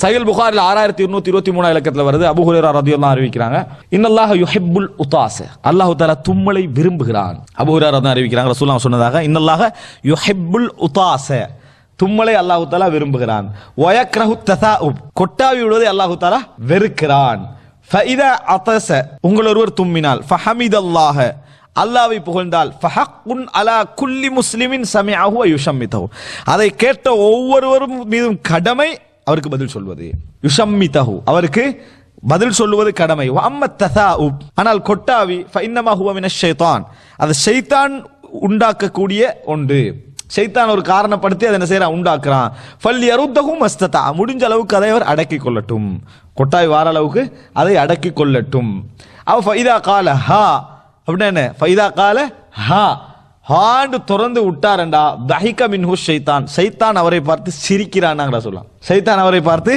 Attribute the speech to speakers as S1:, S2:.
S1: சஹீஹ் புகாரில் 6223 இலக்கத்தில் வருது. அபூ ஹுரைரா ரலியல்லாஹு அறிவிக்கிறாங்க, இன்னல்லாஹ யுஹிப்புல் உதாஸ, அல்லாஹ் தஆலா தும்மலை விரும்புகிறான். அபூ ஹுரைரா தான் அறிவிக்கிறாங்க, ரசூலுல்லாஹ் சொன்னதாக, இன்னல்லாஹ யுஹிப்புல் உதாஸ, தும்மலை அல்லாஹ் தஆலா விரும்புகிறான். வயக்ரஹு தஸாஉப், கொட்டாவி விடுவதை அல்லாஹ் தஆலா வெறுக்கிறான். ஃபஇதா அதஸ, உங்கள் ஒருவர் தும்மினால், ஃபஹமிதல்லாஹ, அல்லாஹ்வை புகழ்ந்தால், ஃபஹக்குன் அலா குல்லி முஸ்லிமின் சமிஅஹு வ யுஷம்மிதஹு, அதை கேட்ட ஒவ்வொருவரும் மீதும் கடமை அவருக்கு பதில் சொல்வது. யுஷம்மிதஹு, அவருக்கு பதில் சொல்லுவது கடமை. வ அம்மத் தஸாஉப், ஆனால் கொட்டாவி, ஃபஇன்னமா ஹுவ மினஷ் ஷைத்தான், அது ஷைத்தான் உண்டாக்கக்கூடிய ஒன்று. ஷைத்தான் ஒரு காரணப்படுத்தி அதை என்ன செய்யறான், உண்டாக்குறான். ஃபல் யருத்தஹு மஸ்ததா, முடிஞ்ச அளவுக்கு அதை அவர் அடக்கிக் கொள்ளட்டும், கொட்டாவி வார அளவுக்கு அதை அடக்கிக் கொள்ளட்டும். அவ ஃபஇதா கால ஹா, அப்படின்னா என்ன, ஃபைதா கால ஹா, ஹாண்டு திறந்து விட்டாரண்டா, தஹிக மின்ஹு ஷைத்தான், ஷைத்தான் அவரை பார்த்து சிரிக்கிறான் சொல்லலாம். ஷைத்தான் அவரை பார்த்து